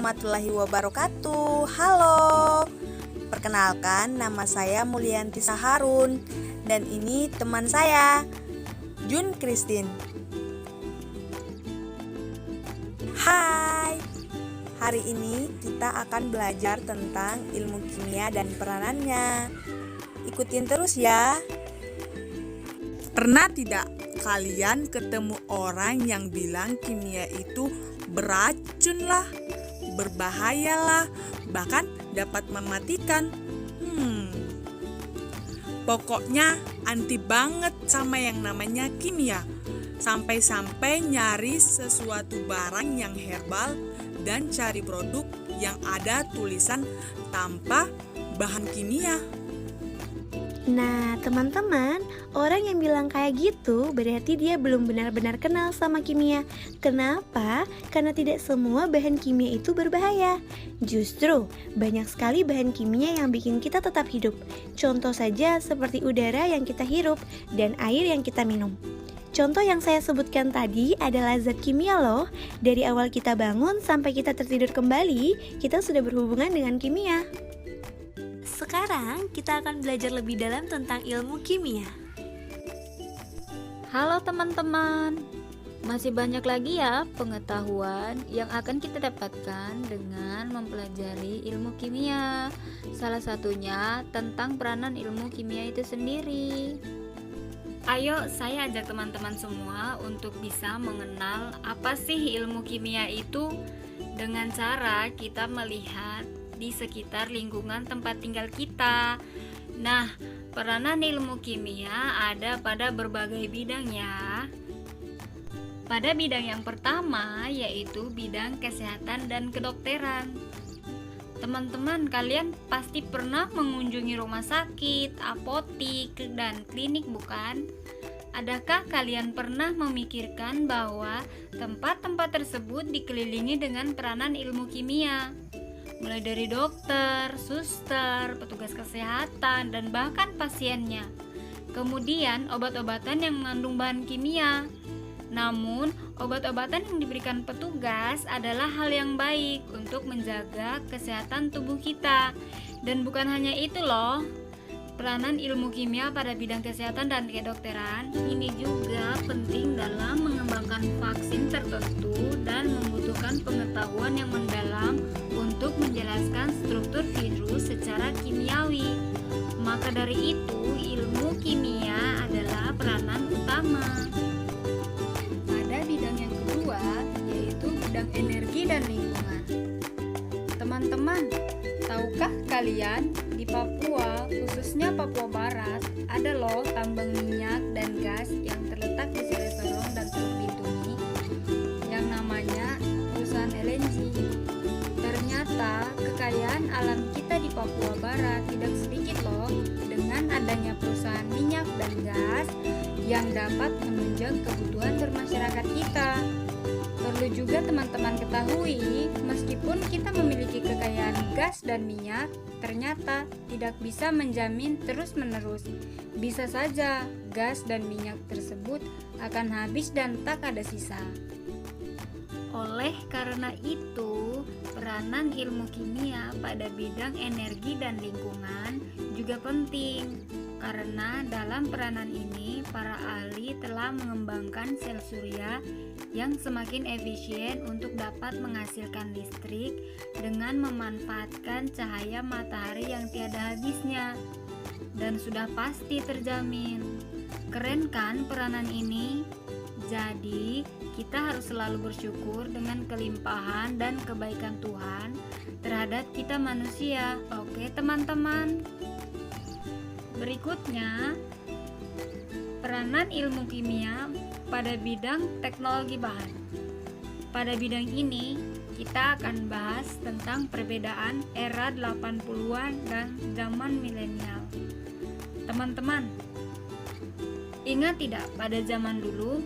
warahmatullahi wabarakatuh. Halo, perkenalkan nama saya Mulyanti Saharun dan ini teman saya, Jun Christine. Hai, hari ini kita akan belajar tentang ilmu kimia dan peranannya. Ikutin terus ya. Pernah tidak kalian ketemu orang yang bilang kimia itu beracun lah, berbahayalah, bahkan dapat mematikan? Pokoknya anti banget sama yang namanya kimia. Sampai-sampai nyari sesuatu barang yang herbal dan cari produk yang ada tulisan tanpa bahan kimia. Nah, teman-teman, orang yang bilang kayak gitu berarti dia belum benar-benar kenal sama kimia. Kenapa? Karena tidak semua bahan kimia itu berbahaya. Justru, banyak sekali bahan kimia yang bikin kita tetap hidup. Contoh saja seperti udara yang kita hirup dan air yang kita minum. Contoh yang saya sebutkan tadi adalah zat kimia loh. Dari awal kita bangun sampai kita tertidur kembali, kita sudah berhubungan dengan kimia. Sekarang kita akan belajar lebih dalam tentang ilmu kimia. Halo teman-teman, masih banyak lagi ya pengetahuan yang akan kita dapatkan dengan mempelajari ilmu kimia. Salah satunya tentang peranan ilmu kimia itu sendiri. Ayo saya ajak teman-teman semua untuk bisa mengenal apa sih ilmu kimia itu dengan cara kita melihat di sekitar lingkungan tempat tinggal kita. Nah, peranan ilmu kimia ada pada berbagai bidang ya. Pada bidang yang pertama yaitu bidang kesehatan dan kedokteran. Teman-teman, kalian pasti pernah mengunjungi rumah sakit, apotik, dan klinik bukan? Adakah kalian pernah memikirkan bahwa tempat-tempat tersebut dikelilingi dengan peranan ilmu kimia? Mulai dari dokter, suster, petugas kesehatan, dan bahkan pasiennya. Kemudian obat-obatan yang mengandung bahan kimia. Namun, obat-obatan yang diberikan petugas adalah hal yang baik untuk menjaga kesehatan tubuh kita. Dan bukan hanya itu loh, peranan ilmu kimia pada bidang kesehatan dan kedokteran ini juga penting dalam mengembangkan vaksin tertentu dan membutuhkan pengetahuan yang mendalam untuk menjelaskan struktur virus secara kimiawi. Maka dari itu, ilmu kimia adalah peranan utama. Pada bidang yang kedua, yaitu bidang energi dan lingkungan. Teman-teman, tahukah kalian di Papua, khususnya Papua Barat, ada loh tambang minyak dan gas yang terletak di Sere Sorong dan Teluk Bintuni yang namanya perusahaan LNG. Ternyata kekayaan alam kita di Papua Barat tidak sedikit loh dengan adanya perusahaan minyak dan gas yang dapat menunjang kebutuhan bermasyarakat kita. Perlu juga teman-teman ketahui, meskipun kita memiliki kekayaan gas dan minyak, ternyata tidak bisa menjamin terus-menerus. Bisa saja gas dan minyak tersebut akan habis dan tak ada sisa. Oleh karena itu, peranan ilmu kimia pada bidang energi dan lingkungan juga penting. Karena dalam peranan ini, para ahli telah mengembangkan sel surya yang semakin efisien untuk dapat menghasilkan listrik dengan memanfaatkan cahaya matahari yang tiada habisnya dan sudah pasti terjamin. Keren kan peranan ini? Jadi, kita harus selalu bersyukur dengan kelimpahan dan kebaikan Tuhan terhadap kita manusia. Oke, teman-teman. Berikutnya, peranan ilmu kimia pada bidang teknologi bahan. Pada bidang ini, kita akan bahas tentang perbedaan era 80-an dan zaman milenial. Teman-teman, ingat tidak pada zaman dulu,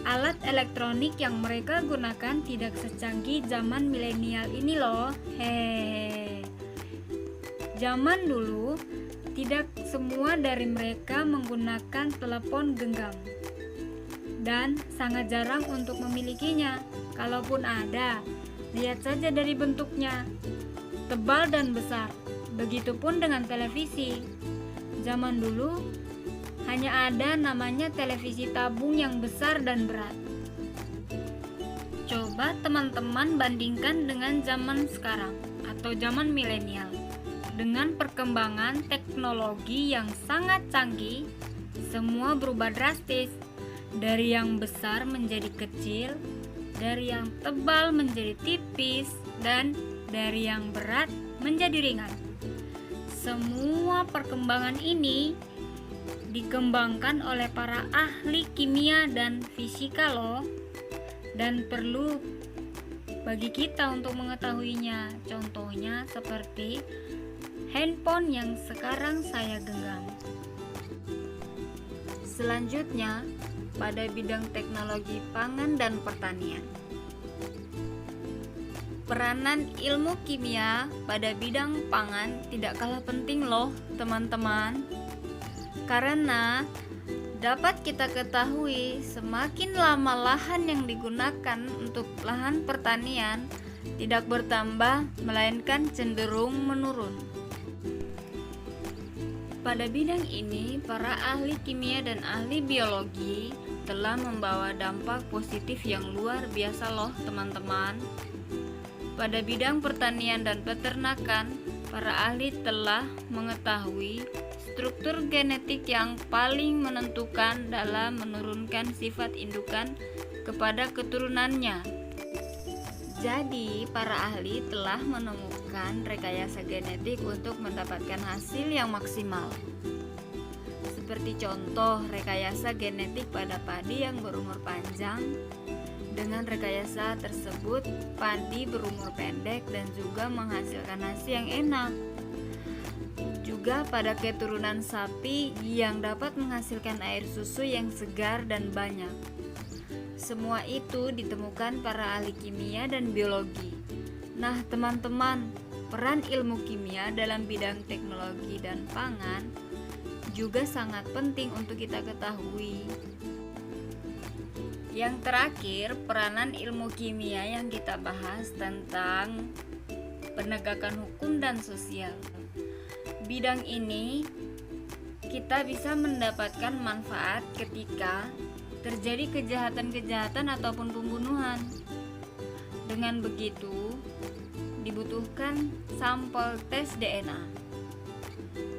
alat elektronik yang mereka gunakan tidak secanggih zaman milenial ini loh. Hehehe. Zaman dulu, tidak semua dari mereka menggunakan telepon genggam dan sangat jarang untuk memilikinya. Kalaupun ada, Lihat saja dari bentuknya, tebal dan besar. Begitupun dengan televisi. Zaman dulu hanya ada namanya televisi tabung yang besar dan berat. Coba teman-teman bandingkan dengan zaman sekarang atau zaman milenial. Dengan perkembangan teknologi yang sangat canggih, semua berubah drastis. Dari yang besar menjadi kecil, dari yang tebal menjadi tipis, dan dari yang berat menjadi ringan. Semua perkembangan ini dikembangkan oleh para ahli kimia dan fisika loh, dan perlu bagi kita untuk mengetahuinya. Contohnya seperti handphone yang sekarang saya genggam. Selanjutnya, pada bidang teknologi pangan dan pertanian. Peranan ilmu kimia pada bidang pangan tidak kalah penting loh, teman-teman. Karena dapat kita ketahui, semakin lama lahan yang digunakan untuk lahan pertanian tidak bertambah, melainkan cenderung menurun. Pada bidang ini, para ahli kimia dan ahli biologi telah membawa dampak positif yang luar biasa loh, teman-teman. Pada bidang pertanian dan peternakan, para ahli telah mengetahui struktur genetik yang paling menentukan dalam menurunkan sifat indukan kepada keturunannya. Jadi, para ahli telah menemukan rekayasa genetik untuk mendapatkan hasil yang maksimal. Seperti contoh rekayasa genetik pada padi yang berumur panjang. Dengan rekayasa tersebut, padi berumur pendek dan juga menghasilkan hasil yang enak. Juga pada keturunan sapi yang dapat menghasilkan air susu yang segar dan banyak. Semua itu ditemukan para ahli kimia dan biologi. Nah, teman-teman, peran ilmu kimia dalam bidang teknologi dan pangan juga sangat penting untuk kita ketahui. Yang terakhir, peranan ilmu kimia yang kita bahas tentang penegakan hukum dan sosial. Bidang ini kita bisa mendapatkan manfaat ketika terjadi kejahatan-kejahatan ataupun pembunuhan. Dengan begitu, dibutuhkan sampel tes DNA.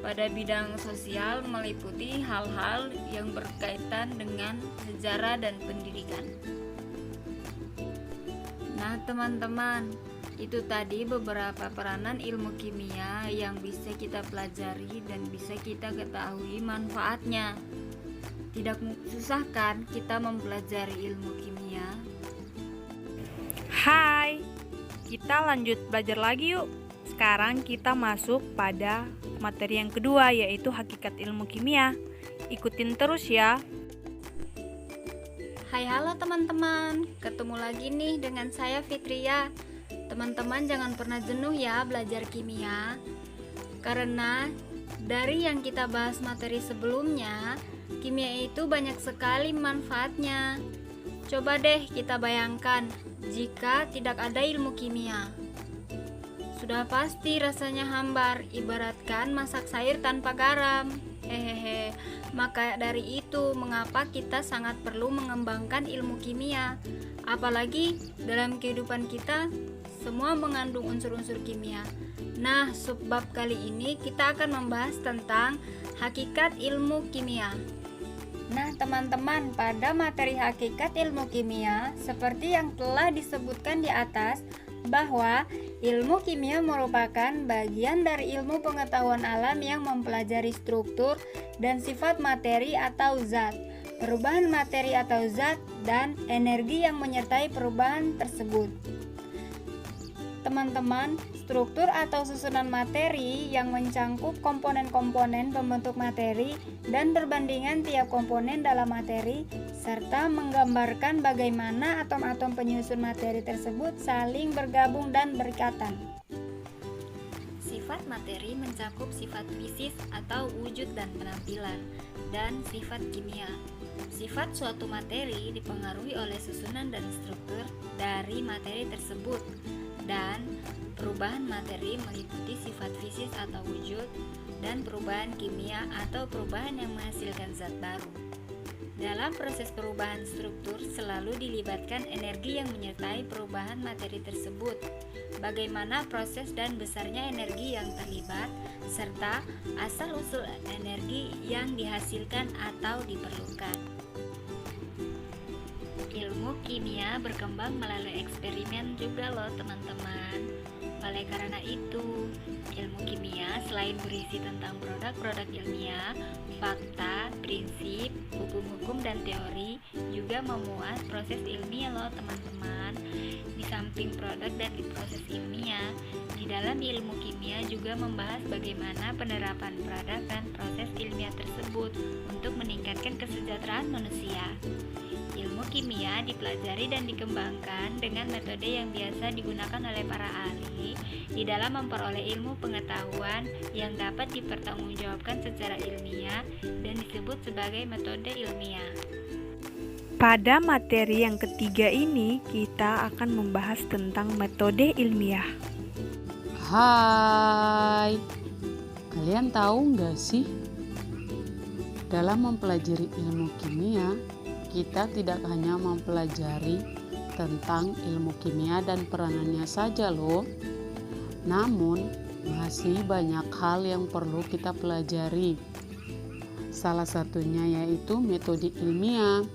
Pada bidang sosial meliputi hal-hal yang berkaitan dengan sejarah dan pendidikan. Nah, teman-teman, itu tadi beberapa peranan ilmu kimia yang bisa kita pelajari dan bisa kita ketahui manfaatnya. Tidak susah kan kita mempelajari ilmu kimia? Hai, kita lanjut belajar lagi yuk. Sekarang kita masuk pada materi yang kedua, yaitu hakikat ilmu kimia. Ikutin terus ya. Hai, halo teman-teman, ketemu lagi nih dengan saya Fitria. Teman-teman jangan pernah jenuh ya belajar kimia, karena dari yang kita bahas materi sebelumnya, kimia itu banyak sekali manfaatnya. Coba deh kita bayangkan jika tidak ada ilmu kimia. Sudah pasti rasanya hambar, ibaratkan masak sayur tanpa garam. Hehehe. Maka dari itu mengapa kita sangat perlu mengembangkan ilmu kimia. Apalagi dalam kehidupan kita semua mengandung unsur-unsur kimia. Nah, subbab kali ini kita akan membahas tentang hakikat ilmu kimia. Nah, teman-teman, pada materi hakikat ilmu kimia, seperti yang telah disebutkan di atas, bahwa ilmu kimia merupakan bagian dari ilmu pengetahuan alam yang mempelajari struktur dan sifat materi atau zat, perubahan materi atau zat, dan energi yang menyertai perubahan tersebut. Teman-teman, struktur atau susunan materi yang mencangkup komponen-komponen pembentuk materi dan perbandingan tiap komponen dalam materi, serta menggambarkan bagaimana atom-atom penyusun materi tersebut saling bergabung dan berikatan. Sifat materi mencakup sifat fisis atau wujud dan penampilan, dan sifat kimia. Sifat suatu materi dipengaruhi oleh susunan dan struktur dari materi tersebut. dan perubahan materi meliputi sifat fisik atau wujud, dan perubahan kimia atau perubahan yang menghasilkan zat baru. Dalam proses perubahan struktur selalu dilibatkan energi yang menyertai perubahan materi tersebut, bagaimana proses dan besarnya energi yang terlibat, serta asal-usul energi yang dihasilkan atau diperlukan. Ilmu kimia berkembang melalui eksperimen juga loh teman-teman. Oleh karena itu, ilmu kimia selain berisi tentang produk-produk ilmiah, fakta, prinsip, hukum-hukum, dan teori, juga memuat proses ilmiah loh teman-teman. Di samping produk dan proses ilmiah, di dalam ilmu kimia juga membahas bagaimana penerapan produk dan proses ilmiah tersebut untuk meningkatkan kesejahteraan manusia. Ilmu kimia dipelajari dan dikembangkan dengan metode yang biasa digunakan oleh para ahli di dalam memperoleh ilmu pengetahuan yang dapat dipertanggungjawabkan secara ilmiah dan disebut sebagai metode ilmiah. Pada materi yang ketiga ini, kita akan membahas tentang metode ilmiah. Hai, kalian tahu nggak sih? Dalam mempelajari ilmu kimia, kita tidak hanya mempelajari tentang ilmu kimia dan peranannya saja loh. Namun, masih banyak hal yang perlu kita pelajari. Salah satunya yaitu metode ilmiah.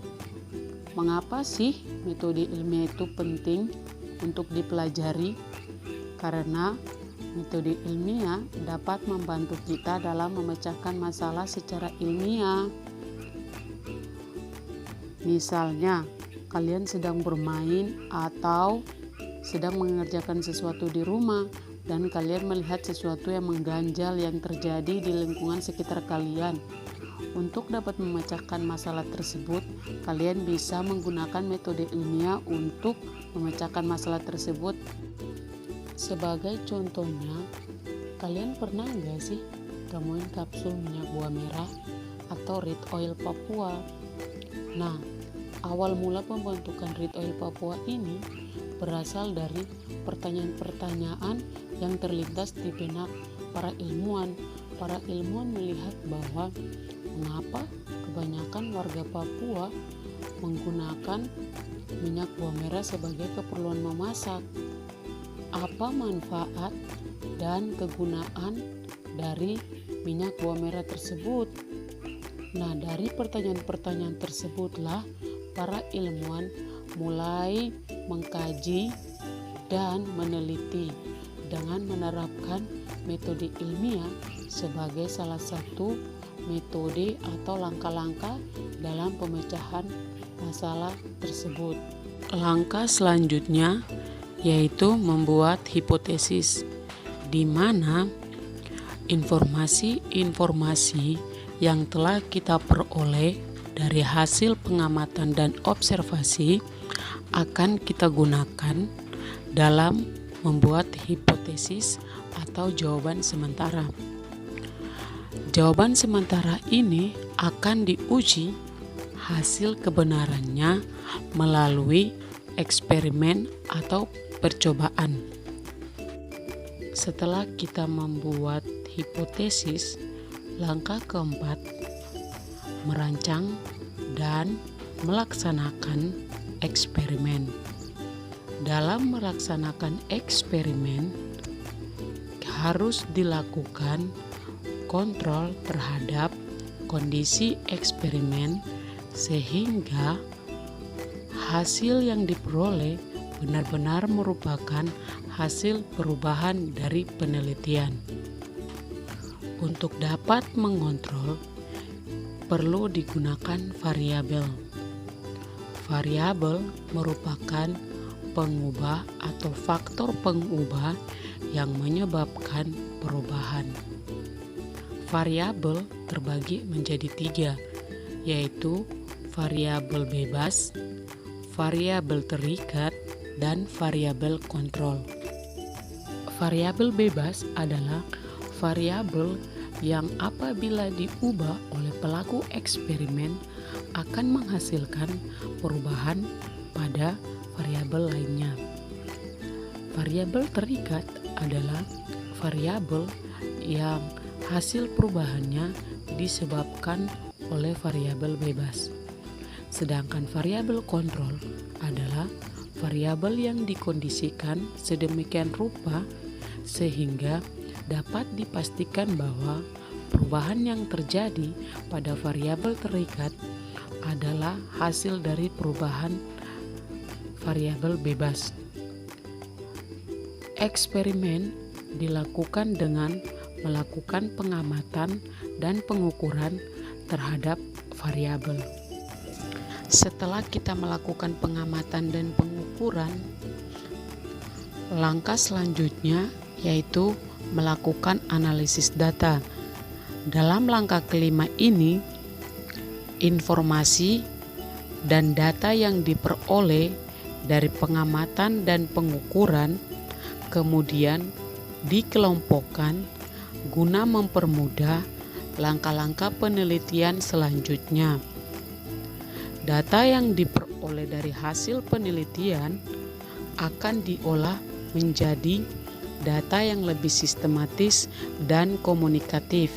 Mengapa sih metode ilmiah itu penting untuk dipelajari? Karena metode ilmiah dapat membantu kita dalam memecahkan masalah secara ilmiah. Misalnya, kalian sedang bermain atau sedang mengerjakan sesuatu di rumah dan kalian melihat sesuatu yang mengganjal yang terjadi di lingkungan sekitar kalian. Untuk dapat memecahkan masalah tersebut, kalian bisa menggunakan metode ilmiah untuk memecahkan masalah tersebut. Sebagai contohnya, kalian pernah nggak sih temuin kapsul minyak buah merah atau red oil Papua? Nah, awal mula pembentukan red oil Papua ini berasal dari pertanyaan-pertanyaan yang terlintas di benak para ilmuwan. Para ilmuwan melihat bahwa mengapa kebanyakan warga Papua menggunakan minyak buah merah sebagai keperluan memasak. Apa manfaat dan kegunaan dari minyak buah merah tersebut? Nah, dari pertanyaan-pertanyaan tersebutlah para ilmuwan mulai mengkaji dan meneliti dengan menerapkan metode ilmiah sebagai salah satu metode atau langkah-langkah dalam pemecahan masalah tersebut. Langkah selanjutnya yaitu membuat hipotesis, di mana informasi-informasi yang telah kita peroleh dari hasil pengamatan dan observasi akan kita gunakan dalam membuat hipotesis atau jawaban sementara. Jawaban sementara ini akan diuji hasil kebenarannya melalui eksperimen atau percobaan. Setelah kita membuat hipotesis, langkah keempat, merancang dan melaksanakan eksperimen. Dalam melaksanakan eksperimen, harus dilakukan kontrol terhadap kondisi eksperimen sehingga hasil yang diperoleh benar-benar merupakan hasil perubahan dari penelitian. Untuk dapat mengontrol, perlu digunakan variabel. Variabel merupakan pengubah atau faktor pengubah yang menyebabkan perubahan. Variabel terbagi menjadi 3, yaitu variabel bebas, variabel terikat, dan variabel kontrol. Variabel bebas adalah variabel yang apabila diubah oleh pelaku eksperimen akan menghasilkan perubahan pada variabel lainnya. Variabel terikat adalah variabel yang hasil perubahannya disebabkan oleh variabel bebas. Sedangkan variabel kontrol adalah variabel yang dikondisikan sedemikian rupa sehingga dapat dipastikan bahwa perubahan yang terjadi pada variabel terikat adalah hasil dari perubahan variabel bebas. Eksperimen dilakukan dengan melakukan pengamatan dan pengukuran terhadap variabel. Setelah kita melakukan pengamatan dan pengukuran, langkah selanjutnya yaitu melakukan analisis data. Dalam langkah kelima ini, informasi dan data yang diperoleh dari pengamatan dan pengukuran kemudian dikelompokkan guna mempermudah langkah-langkah penelitian selanjutnya. Data yang diperoleh dari hasil penelitian akan diolah menjadi data yang lebih sistematis dan komunikatif,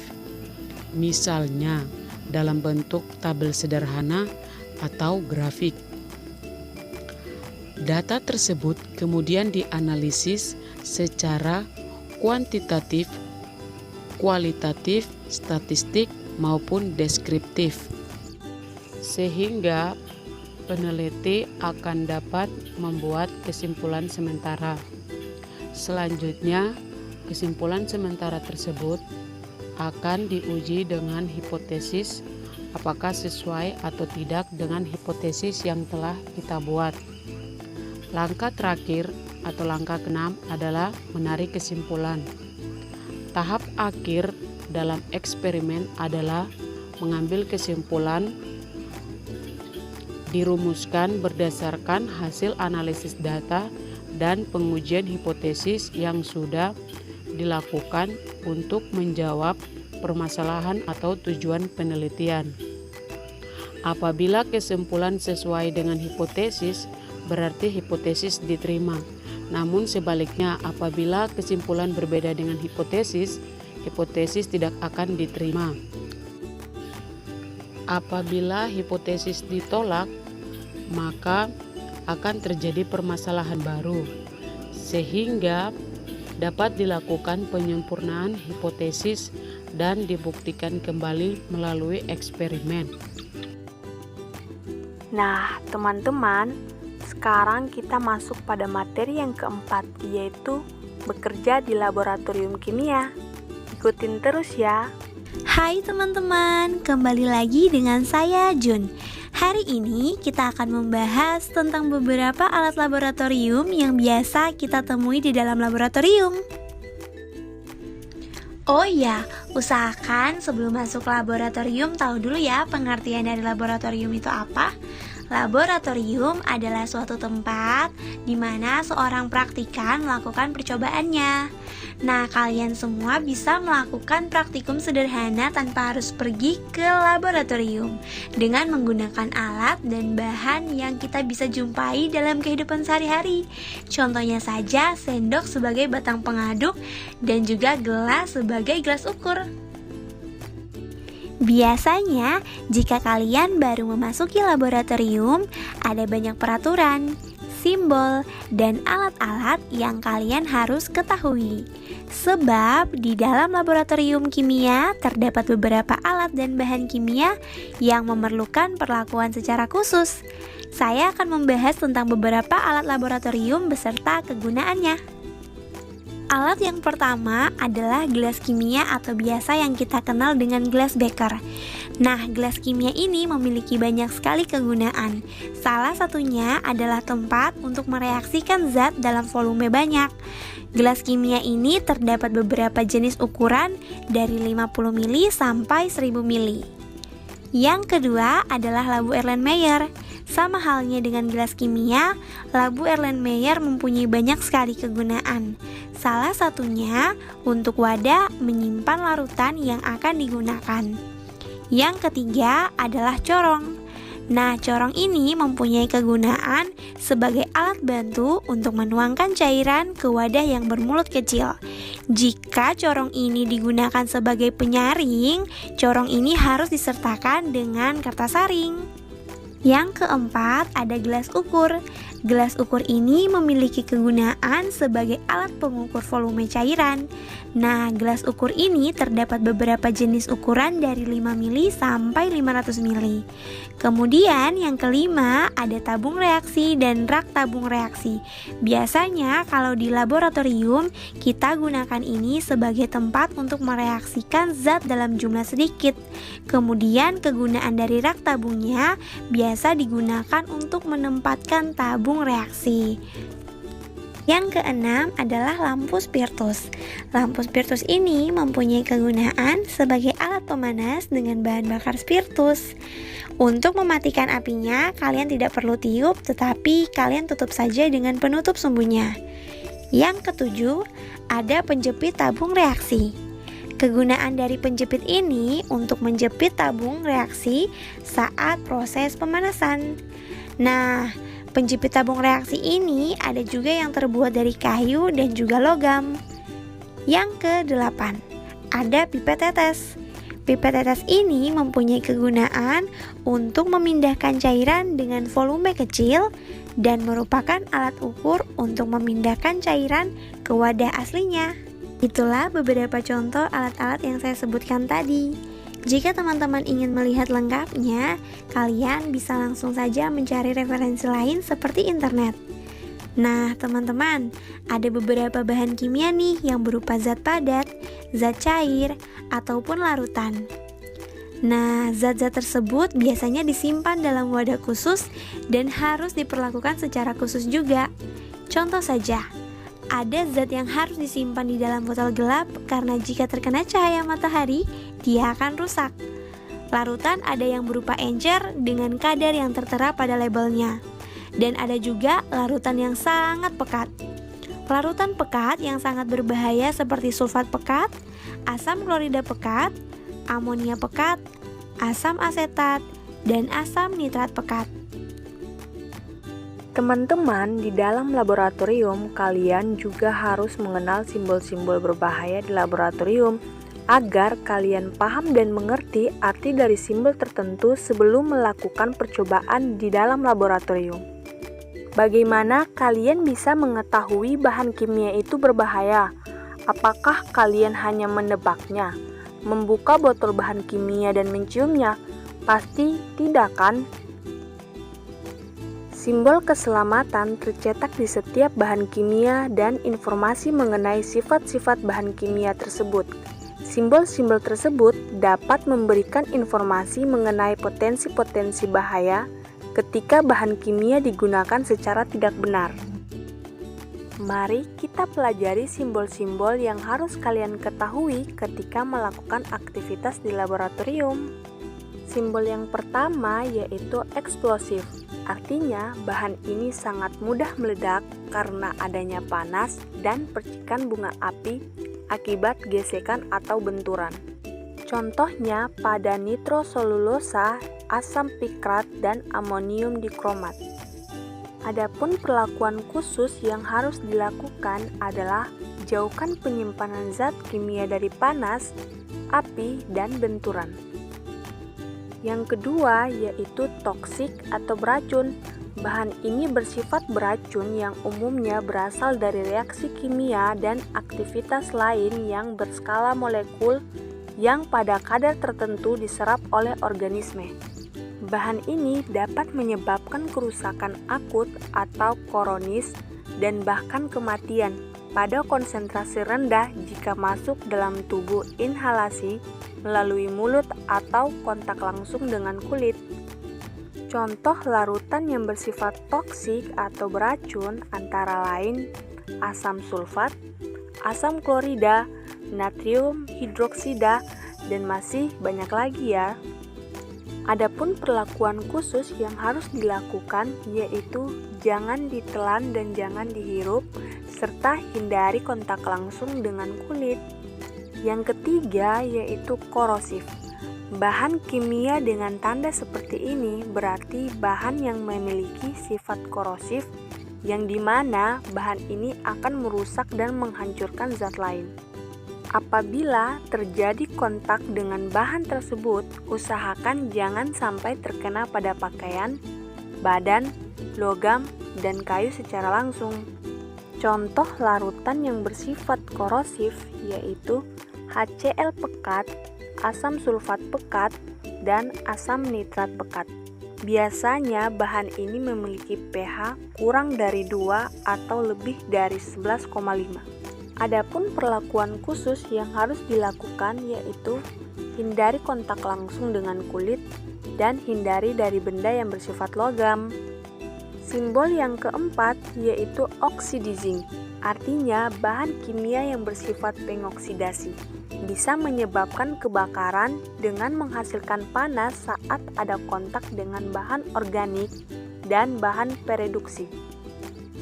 misalnya dalam bentuk tabel sederhana atau grafik. Data tersebut kemudian dianalisis secara kuantitatif, kualitatif, statistik, maupun deskriptif, sehingga peneliti akan dapat membuat kesimpulan sementara. Selanjutnya, kesimpulan sementara tersebut akan diuji dengan hipotesis apakah sesuai atau tidak dengan hipotesis yang telah kita buat. Langkah terakhir atau langkah keenam adalah menarik kesimpulan. Tahap akhir dalam eksperimen adalah mengambil kesimpulan dirumuskan berdasarkan hasil analisis data dan pengujian hipotesis yang sudah dilakukan untuk menjawab permasalahan atau tujuan penelitian. Apabila kesimpulan sesuai dengan hipotesis, berarti hipotesis diterima. Namun sebaliknya, apabila kesimpulan berbeda dengan hipotesis, hipotesis tidak akan diterima. Apabila hipotesis ditolak, maka akan terjadi permasalahan baru, sehingga dapat dilakukan penyempurnaan hipotesis dan dibuktikan kembali melalui eksperimen. Nah, teman-teman, sekarang kita masuk pada materi yang keempat, yaitu bekerja di laboratorium kimia. Ikutin terus ya. Hai teman-teman, kembali lagi dengan saya Jun. Hari ini kita akan membahas tentang beberapa alat laboratorium yang biasa kita temui di dalam laboratorium. Oh iya, usahakan sebelum masuk laboratorium tahu dulu ya pengertian dari laboratorium itu apa. Laboratorium adalah suatu tempat di mana seorang praktikan melakukan percobaannya. Nah, kalian semua bisa melakukan praktikum sederhana tanpa harus pergi ke laboratorium dengan menggunakan alat dan bahan yang kita bisa jumpai dalam kehidupan sehari-hari. Contohnya saja sendok sebagai batang pengaduk dan juga gelas sebagai gelas ukur. Biasanya, jika kalian baru memasuki laboratorium, ada banyak peraturan, simbol, dan alat-alat yang kalian harus ketahui. Sebab di dalam laboratorium kimia terdapat beberapa alat dan bahan kimia yang memerlukan perlakuan secara khusus. Saya akan membahas tentang beberapa alat laboratorium beserta kegunaannya. Alat yang pertama adalah gelas kimia atau biasa yang kita kenal dengan gelas beker. Nah, gelas kimia ini memiliki banyak sekali kegunaan. Salah satunya adalah tempat untuk mereaksikan zat dalam volume banyak. Gelas kimia ini terdapat beberapa jenis ukuran dari 50 ml sampai 1000 ml. Yang kedua adalah labu Erlenmeyer. Sama halnya dengan gelas kimia, labu Erlenmeyer mempunyai banyak sekali kegunaan. Salah satunya untuk wadah menyimpan larutan yang akan digunakan. Yang ketiga adalah corong. Nah, corong ini mempunyai kegunaan sebagai alat bantu untuk menuangkan cairan ke wadah yang bermulut kecil. Jika corong ini digunakan sebagai penyaring, corong ini harus disertakan dengan kertas saring. Yang keempat, ada gelas ukur. Gelas ukur ini memiliki kegunaan sebagai alat pengukur volume cairan. Nah, gelas ukur ini terdapat beberapa jenis ukuran dari 5 mili sampai 500 mili. Kemudian yang kelima, ada tabung reaksi dan rak tabung reaksi. Biasanya kalau di laboratorium, kita gunakan ini sebagai tempat untuk mereaksikan zat dalam jumlah sedikit. Kemudian kegunaan dari rak tabungnya biasa digunakan untuk menempatkan tabung reaksi. Yang keenam adalah lampu spiritus. Lampu spiritus ini mempunyai kegunaan sebagai alat pemanas dengan bahan bakar spiritus. Untuk mematikan apinya, kalian tidak perlu tiup, tetapi kalian tutup saja dengan penutup sumbunya. Yang ketujuh, ada penjepit tabung reaksi. Kegunaan dari penjepit ini untuk menjepit tabung reaksi saat proses pemanasan. Nah, penjepit tabung reaksi ini ada juga yang terbuat dari kayu dan juga logam. Yang kedelapan, ada pipet tetes. Pipet tetes ini mempunyai kegunaan untuk memindahkan cairan dengan volume kecil dan merupakan alat ukur untuk memindahkan cairan ke wadah aslinya. Itulah beberapa contoh alat-alat yang saya sebutkan tadi. Jika teman-teman ingin melihat lengkapnya, kalian bisa langsung saja mencari referensi lain seperti internet. Nah, teman-teman, ada beberapa bahan kimia nih yang berupa zat padat, zat cair, ataupun larutan. Nah, zat-zat tersebut biasanya disimpan dalam wadah khusus dan harus diperlakukan secara khusus juga. Contoh saja, ada zat yang harus disimpan di dalam botol gelap karena jika terkena cahaya matahari, dia akan rusak. Larutan ada yang berupa encer dengan kadar yang tertera pada labelnya. Dan ada juga larutan yang sangat pekat. Larutan pekat yang sangat berbahaya seperti sulfat pekat, asam klorida pekat, amonia pekat, asam asetat, dan asam nitrat pekat. Teman-teman, di dalam laboratorium kalian juga harus mengenal simbol-simbol berbahaya di laboratorium agar kalian paham dan mengerti arti dari simbol tertentu sebelum melakukan percobaan di dalam laboratorium. Bagaimana kalian bisa mengetahui bahan kimia itu berbahaya? Apakah kalian hanya menebaknya, membuka botol bahan kimia dan menciumnya? Pasti tidak, kan? Simbol keselamatan tercetak di setiap bahan kimia dan informasi mengenai sifat-sifat bahan kimia tersebut. Simbol-simbol tersebut dapat memberikan informasi mengenai potensi-potensi bahaya ketika bahan kimia digunakan secara tidak benar. Mari kita pelajari simbol-simbol yang harus kalian ketahui ketika melakukan aktivitas di laboratorium. Simbol yang pertama yaitu eksplosif. Artinya, bahan ini sangat mudah meledak karena adanya panas dan percikan bunga api akibat gesekan atau benturan. Contohnya pada nitroselulosa, asam pikrat, dan amonium dikromat. Adapun perlakuan khusus yang harus dilakukan adalah jauhkan penyimpanan zat kimia dari panas, api, dan benturan. Yang kedua yaitu toksik atau beracun. Bahan ini bersifat beracun yang umumnya berasal dari reaksi kimia dan aktivitas lain yang berskala molekul yang pada kadar tertentu diserap oleh organisme. Bahan ini dapat menyebabkan kerusakan akut atau kronis dan bahkan kematian pada konsentrasi rendah jika masuk dalam tubuh inhalasi melalui mulut atau kontak langsung dengan kulit. Contoh larutan yang bersifat toksik atau beracun antara lain asam sulfat, asam klorida, natrium hidroksida, dan masih banyak lagi ya. Adapun perlakuan khusus yang harus dilakukan yaitu jangan ditelan dan jangan dihirup, serta hindari kontak langsung dengan kulit. Yang ketiga yaitu korosif. Bahan kimia dengan tanda seperti ini berarti bahan yang memiliki sifat korosif, yang dimana bahan ini akan merusak dan menghancurkan zat lain. Apabila terjadi kontak dengan bahan tersebut, usahakan jangan sampai terkena pada pakaian, badan, logam, dan kayu secara langsung. Contoh larutan yang bersifat korosif yaitu HCl pekat, asam sulfat pekat, dan asam nitrat pekat. Biasanya bahan ini memiliki pH kurang dari 2 atau lebih dari 11,5. Adapun perlakuan khusus yang harus dilakukan yaitu hindari kontak langsung dengan kulit dan hindari dari benda yang bersifat logam. Simbol yang keempat yaitu oxidizing, artinya bahan kimia yang bersifat pengoksidasi. Bisa menyebabkan kebakaran dengan menghasilkan panas saat ada kontak dengan bahan organik dan bahan pereduksi.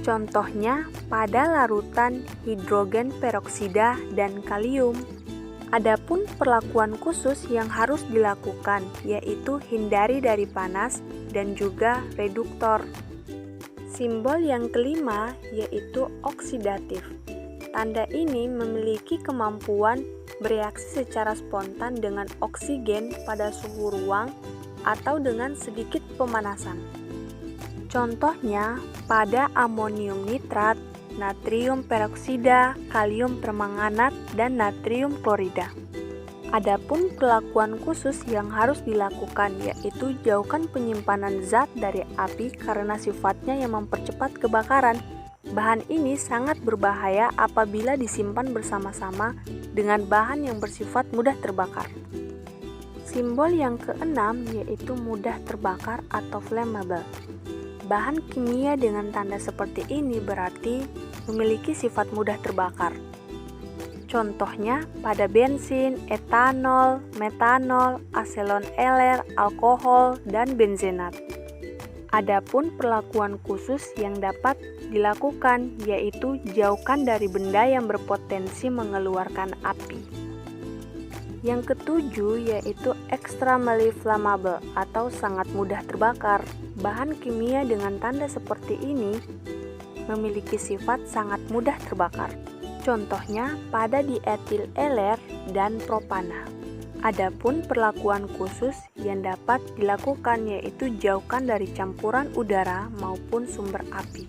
Contohnya pada larutan hidrogen peroksida dan kalium. Adapun perlakuan khusus yang harus dilakukan yaitu hindari dari panas dan juga reduktor. Simbol yang kelima yaitu oksidatif. Tanda ini memiliki kemampuan bereaksi secara spontan dengan oksigen pada suhu ruang atau dengan sedikit pemanasan. Contohnya pada amonium nitrat, natrium peroksida, kalium permanganat, dan natrium klorida. Adapun perlakuan khusus yang harus dilakukan yaitu jauhkan penyimpanan zat dari api karena sifatnya yang mempercepat kebakaran. Bahan ini sangat berbahaya apabila disimpan bersama-sama dengan bahan yang bersifat mudah terbakar. Simbol yang keenam yaitu mudah terbakar atau flammable. Bahan kimia dengan tanda seperti ini berarti memiliki sifat mudah terbakar. Contohnya pada bensin, etanol, metanol, aselon eler, alkohol, dan benzenat. Adapun perlakuan khusus yang dapat dilakukan yaitu jauhkan dari benda yang berpotensi mengeluarkan api. Yang ketujuh yaitu extremely flammable atau sangat mudah terbakar. Bahan kimia dengan tanda seperti ini memiliki sifat sangat mudah terbakar. Contohnya pada dietil eler dan propana. Adapun perlakuan khusus yang dapat dilakukan yaitu jauhkan dari campuran udara maupun sumber api.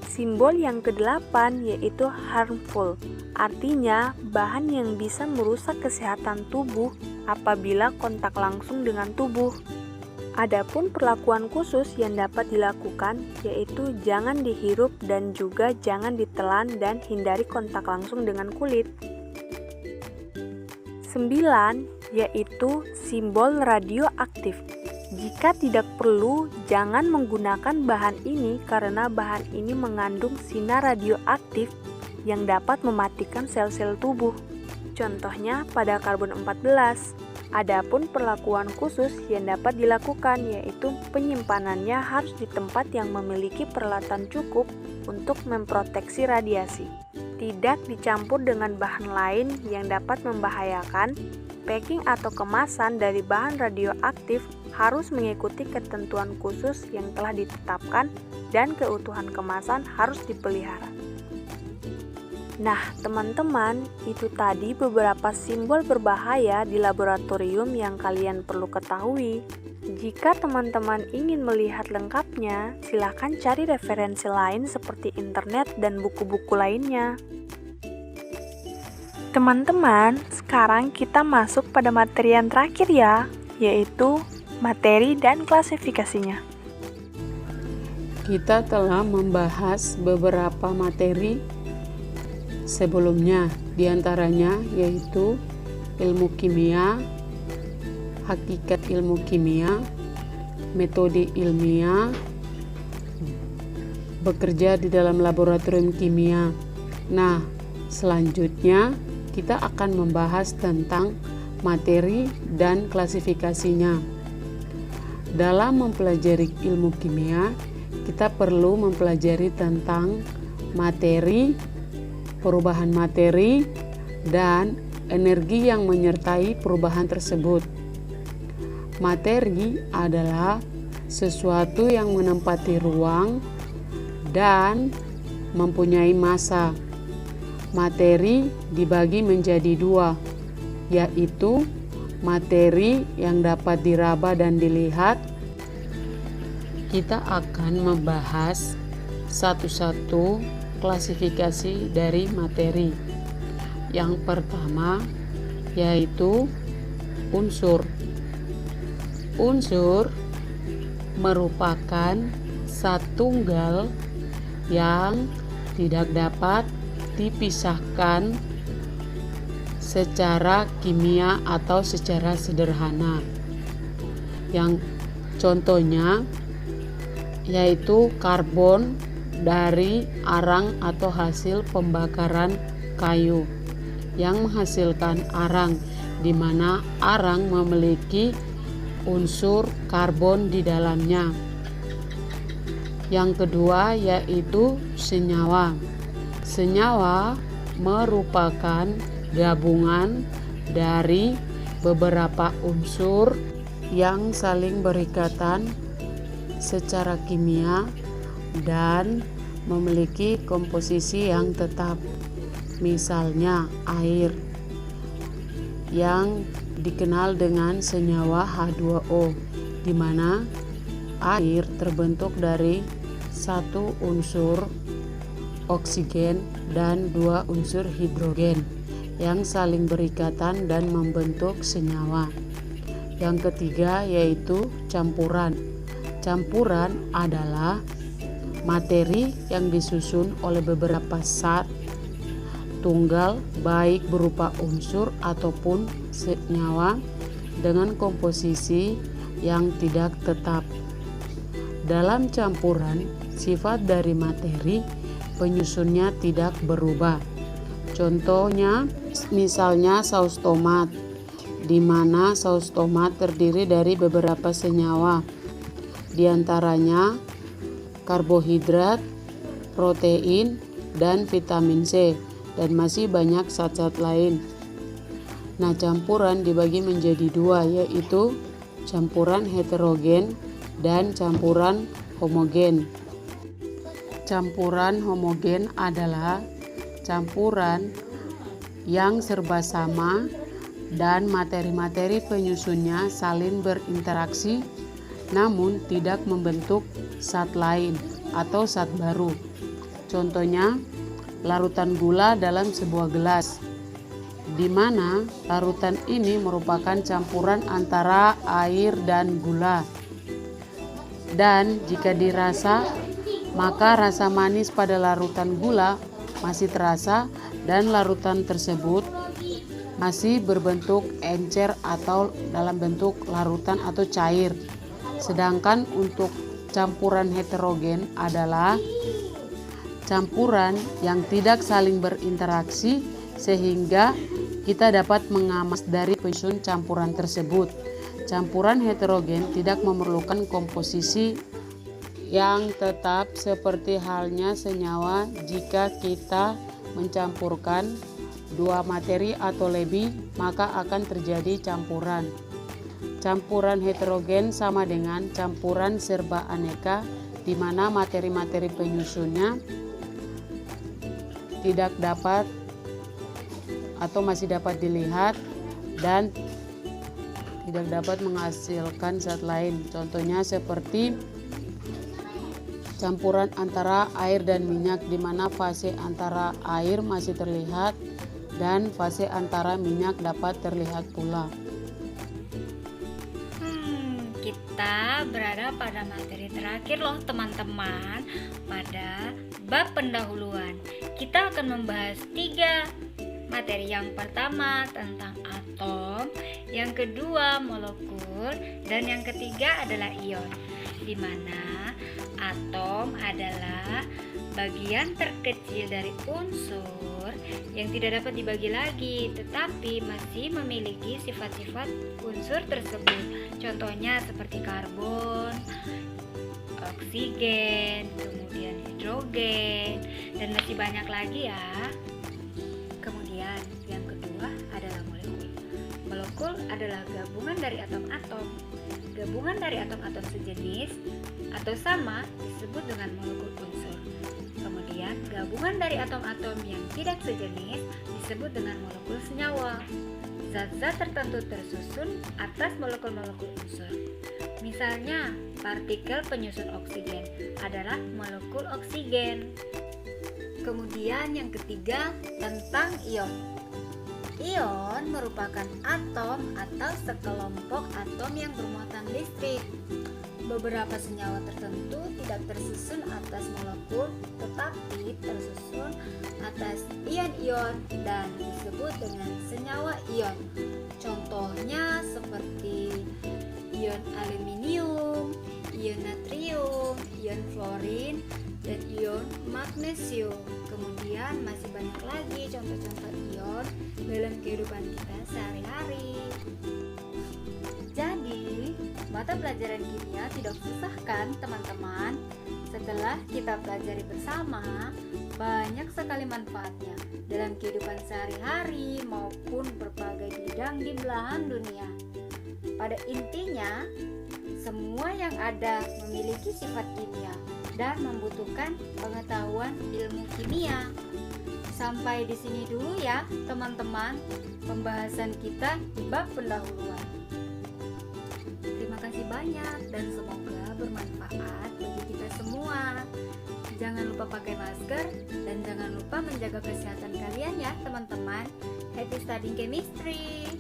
Simbol yang kedelapan yaitu harmful, artinya bahan yang bisa merusak kesehatan tubuh apabila kontak langsung dengan tubuh. Adapun perlakuan khusus yang dapat dilakukan yaitu jangan dihirup dan juga jangan ditelan dan hindari kontak langsung dengan kulit. 9 yaitu simbol radioaktif. Jika tidak perlu, jangan menggunakan bahan ini karena bahan ini mengandung sinar radioaktif yang dapat mematikan sel-sel tubuh. Contohnya pada karbon 14. Adapun perlakuan khusus yang dapat dilakukan yaitu penyimpanannya harus di tempat yang memiliki peralatan cukup untuk memproteksi radiasi. Tidak dicampur dengan bahan lain yang dapat membahayakan. Packing atau kemasan dari bahan radioaktif harus mengikuti ketentuan khusus yang telah ditetapkan dan keutuhan kemasan harus dipelihara. Nah, teman-teman, itu tadi beberapa simbol berbahaya di laboratorium yang kalian perlu ketahui. Jika teman-teman ingin melihat lengkapnya, silakan cari referensi lain seperti internet dan buku-buku lainnya. Teman-teman, sekarang kita masuk pada materi yang terakhir ya, yaitu materi dan klasifikasinya. Kita telah membahas beberapa materi sebelumnya, diantaranya yaitu ilmu kimia, hakikat ilmu kimia, metode ilmiah, bekerja di dalam laboratorium kimia. Nah, selanjutnya kita akan membahas tentang materi dan klasifikasinya. Dalam mempelajari ilmu kimia, kita perlu mempelajari tentang materi, perubahan materi, dan energi yang menyertai perubahan tersebut. Materi adalah sesuatu yang menempati ruang dan mempunyai massa. Materi dibagi menjadi dua, yaitu materi yang dapat diraba dan dilihat. Kita akan membahas satu-satu klasifikasi dari materi. Yang pertama yaitu unsur. Unsur merupakan satunggal yang tidak dapat dipisahkan secara kimia atau secara sederhana. Yang contohnya yaitu karbon dari arang atau hasil pembakaran kayu yang menghasilkan arang, di mana arang memiliki unsur karbon di dalamnya. Yang kedua yaitu senyawa. Senyawa merupakan gabungan dari beberapa unsur yang saling berikatan secara kimia dan memiliki komposisi yang tetap. Misalnya air yang dikenal dengan senyawa H2O, di mana air terbentuk dari satu unsur oksigen dan dua unsur hidrogen yang saling berikatan dan membentuk senyawa. Yang ketiga yaitu campuran. Campuran adalah materi yang disusun oleh beberapa zat tunggal, baik berupa unsur ataupun senyawa dengan komposisi yang tidak tetap. Dalam campuran, sifat dari materi penyusunnya tidak berubah. Contohnya, misalnya saus tomat, di mana saus tomat terdiri dari beberapa senyawa, di antaranya karbohidrat, protein, dan vitamin C, dan masih banyak zat-zat lain. Nah, campuran dibagi menjadi dua, yaitu campuran heterogen dan campuran homogen. Campuran homogen adalah campuran yang serba sama dan materi-materi penyusunnya saling berinteraksi namun tidak membentuk zat lain atau zat baru. Contohnya, larutan gula dalam sebuah gelas, di mana larutan ini merupakan campuran antara air dan gula. Dan jika dirasa, maka rasa manis pada larutan gula masih terasa dan larutan tersebut masih berbentuk encer atau dalam bentuk larutan atau cair. Sedangkan untuk campuran heterogen adalah campuran yang tidak saling berinteraksi sehingga kita dapat mengamas dari penyusun campuran tersebut. Campuran heterogen tidak memerlukan komposisi yang tetap seperti halnya senyawa. Jika kita mencampurkan dua materi atau lebih, maka akan terjadi campuran. Campuran heterogen sama dengan campuran serba aneka, di mana materi-materi penyusunnya tidak dapat atau masih dapat dilihat dan tidak dapat menghasilkan zat lain. Contohnya seperti campuran antara air dan minyak, di mana fase antara air masih terlihat dan fase antara minyak dapat terlihat pula. Kita berada pada materi terakhir loh teman-teman. Pada bab pendahuluan kita akan membahas 3 materi. Yang pertama tentang atom, yang kedua molekul, dan yang ketiga adalah ion. Di mana atom adalah bagian terkecil dari unsur yang tidak dapat dibagi lagi, tetapi masih memiliki sifat-sifat unsur tersebut. Contohnya seperti karbon, oksigen, kemudian hidrogen, dan masih banyak lagi ya. Kemudian yang kedua adalah molekul. Molekul Molekul adalah gabungan dari atom-atom. Gabungan dari atom-atom sejenis atau sama disebut dengan molekul unsur. Kemudian, gabungan dari atom-atom yang tidak sejenis disebut dengan molekul senyawa. Zat-zat tertentu tersusun atas molekul-molekul unsur. Misalnya, partikel penyusun oksigen adalah molekul oksigen. Kemudian yang ketiga, tentang ion. Ion merupakan atom atau sekelompok atom yang bermuatan listrik. Beberapa senyawa tertentu tidak tersusun atas molekul, tetapi tersusun atas ion-ion dan disebut dengan senyawa ion. Contohnya seperti ion aluminium, ion natrium, ion fluorin, dan ion magnesium. Kemudian masih banyak lagi contoh-contoh ion dalam kehidupan kita sehari-hari. Jadi, mata pelajaran kimia tidak susah kan teman-teman? Setelah kita pelajari bersama, banyak sekali manfaatnya dalam kehidupan sehari-hari maupun berbagai bidang di belahan dunia. Pada intinya, semua yang ada memiliki sifat kimia dan membutuhkan pengetahuan ilmu kimia. Sampai di sini dulu ya teman-teman pembahasan kita di bab pendahuluan. Terima kasih banyak dan semoga bermanfaat bagi kita semua. Jangan lupa pakai masker dan jangan lupa menjaga kesehatan kalian ya teman-teman. Happy studying chemistry.